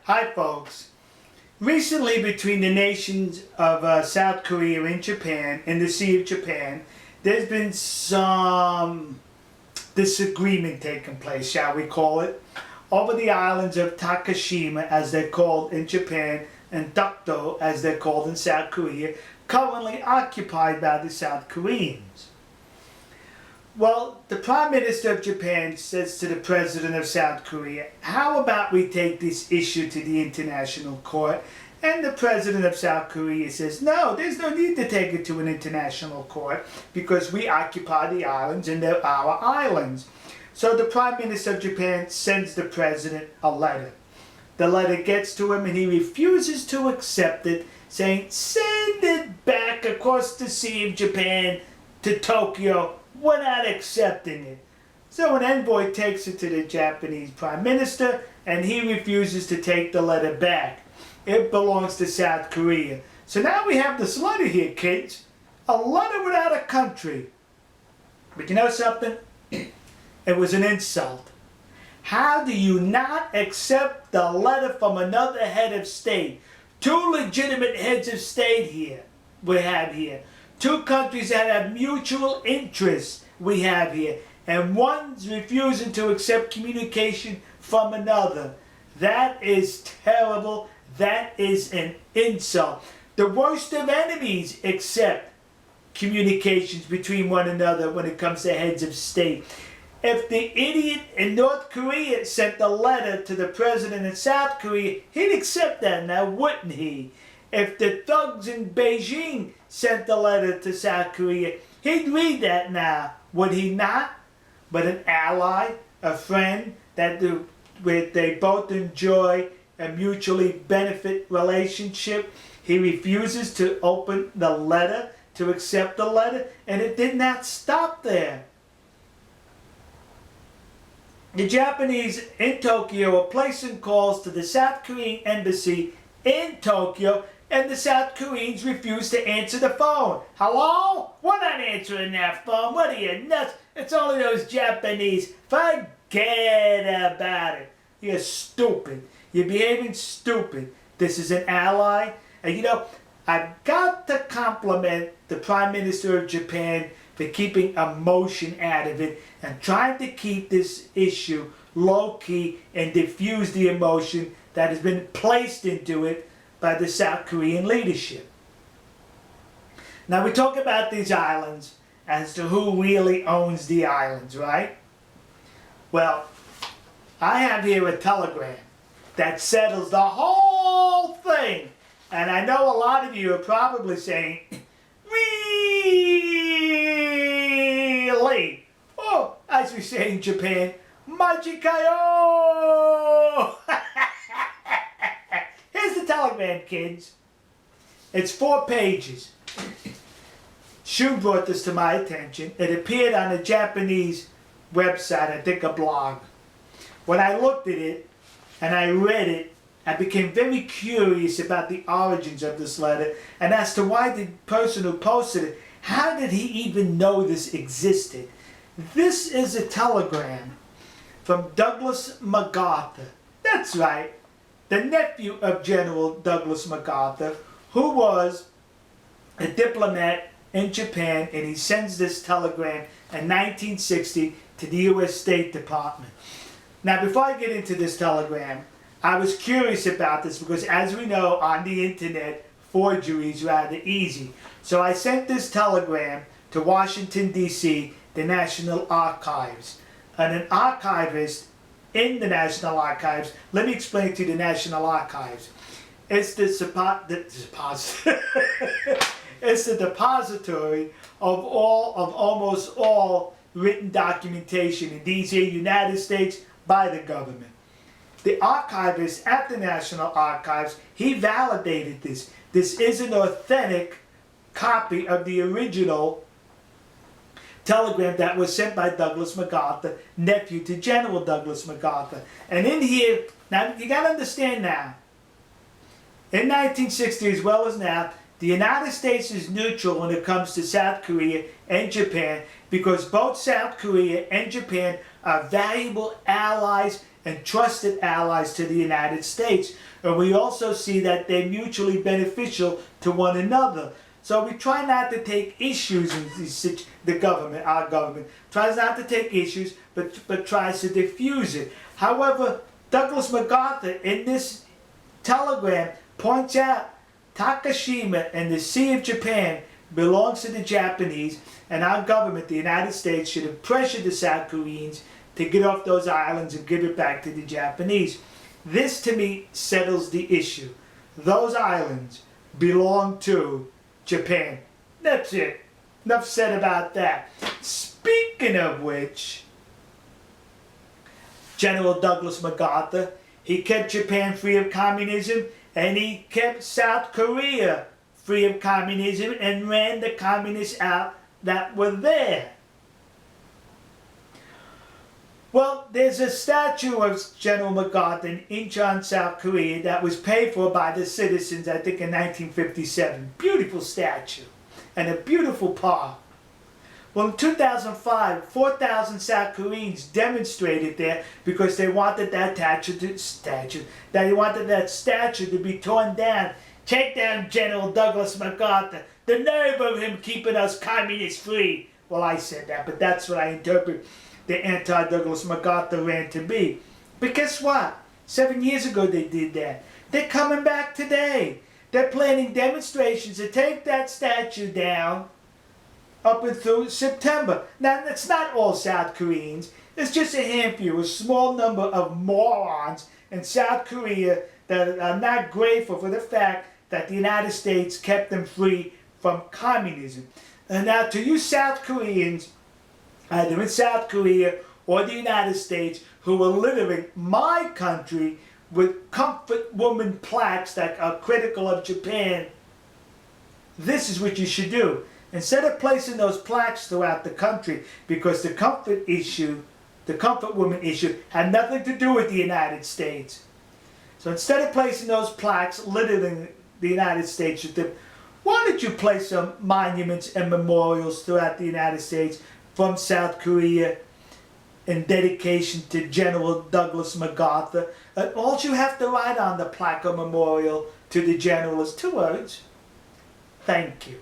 Hi folks. Recently between the nations of South Korea and Japan, in the Sea of Japan, there's been some disagreement taking place, shall we call it, over the islands of Takeshima, as they're called in Japan, and Dokdo, as they're called in South Korea, currently occupied by the South Koreans. Well, the Prime Minister of Japan says to the President of South Korea, how about we take this issue to the International Court? And the President of South Korea says, no, there's no need to take it to an international court because we occupy the islands and they're our islands. So the Prime Minister of Japan sends the President a letter. The letter gets to him and he refuses to accept it, saying, send it back across the Sea of Japan to Tokyo. We're not accepting it. So an envoy takes it to the Japanese Prime Minister and he refuses to take the letter back. It belongs to South Korea. So now we have this letter here, kids. A letter without a country. But you know something? It was an insult. How do you not accept the letter from another head of state? Two legitimate heads of state here we have here. Two countries that have mutual interests we have here. And one's refusing to accept communication from another. That is terrible. That is an insult. The worst of enemies accept communications between one another when it comes to heads of state. If the idiot in North Korea sent a letter to the president in South Korea, he'd accept that now, wouldn't he? If the thugs in Beijing sent a letter to South Korea, he'd read that now, would he not? But an ally, a friend, where they both enjoy a mutually benefit relationship, he refuses to open the letter, to accept the letter, and it did not stop there. The Japanese in Tokyo are placing calls to the South Korean embassy in Tokyo, and the South Koreans refuse to answer the phone. Hello? We're not answering that phone. What are you, nuts? It's only those Japanese. Forget about it. You're stupid. You're behaving stupid. This is an ally. And you know, I've got to compliment the Prime Minister of Japan for keeping emotion out of it and trying to keep this issue low-key and diffuse the emotion that has been placed into it by the South Korean leadership. Now we talk about these islands as to who really owns the islands, right? Well, I have here a telegram that settles the whole thing. And I know a lot of you are probably saying, really? Oh, as we say in Japan, Majikayo! Here's the telegram, kids. It's 4 pages. Shu brought this to my attention. It appeared on a Japanese website, I think a blog. When I looked at it and I read it, I became very curious about the origins of this letter and as to why the person who posted it, how did he even know this existed? This is a telegram from Douglas MacArthur. That's right, the nephew of General Douglas MacArthur, who was a diplomat in Japan, and he sends this telegram in 1960 to the U.S. State Department. Now, before I get into this telegram, I was curious about this because, as we know, on the internet, forgery is rather easy. So I sent this telegram to Washington, D.C., the National Archives. And an archivist in the National Archives, let me explain to you the National Archives. It's the it's the depository of almost all written documentation in these here United States by the government. The archivist at the National Archives, he validated this. This is an authentic copy of the original telegram that was sent by Douglas MacArthur, nephew to General Douglas MacArthur. And in here, now you got to understand now, in 1960 as well as now, the United States is neutral when it comes to South Korea and Japan because both South Korea and Japan are valuable allies and trusted allies to the United States. And we also see that they're mutually beneficial to one another. So we try not to take issues in the government, our government, tries not to take issues, but tries to diffuse it. However, Douglas MacArthur in this telegram points out Takashima and the Sea of Japan belongs to the Japanese, and our government, the United States, should have pressured the South Koreans to get off those islands and give it back to the Japanese. This, to me, settles the issue. Those islands belong to Japan. That's it. Enough said about that. Speaking of which, General Douglas MacArthur, he kept Japan free of communism, and he kept South Korea free of communism and ran the communists out that were there. Well, there's a statue of General MacArthur in Incheon, South Korea that was paid for by the citizens, I think in 1957. Beautiful statue and a beautiful park. Well, in 2005, 4,000 South Koreans demonstrated there because they wanted that statue to be torn down. Take down General Douglas MacArthur. The nerve of him keeping us communists free. Well, I said that, but that's what I interpret the anti-Douglas MacArthur rant to be. But guess what? 7 years ago they did that. They're coming back today. They're planning demonstrations to take that statue down up and through September. Now, it's not all South Koreans. It's just a handful, a small number of morons in South Korea that are not grateful for the fact that the United States kept them free from communism. And now, to you South Koreans, either in South Korea or the United States, who are littering my country with comfort woman plaques that are critical of Japan, this is what you should do. Instead of placing those plaques throughout the country, because the comfort woman issue, had nothing to do with the United States. So instead of placing those plaques littering the United States with them, why don't you place some monuments and memorials throughout the United States from South Korea in dedication to General Douglas MacArthur? And all you have to write on the plaque or memorial to the general is 2 words: thank you.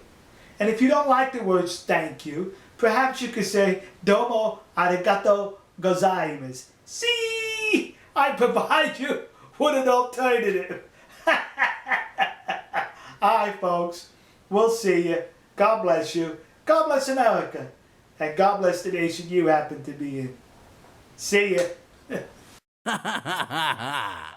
And if you don't like the words thank you, perhaps you could say domo arigato gozaimasu. See, I provide you with an alternative. Alright folks, we'll see you. God bless you. God bless America. And God bless the nation you happen to be in. See ya.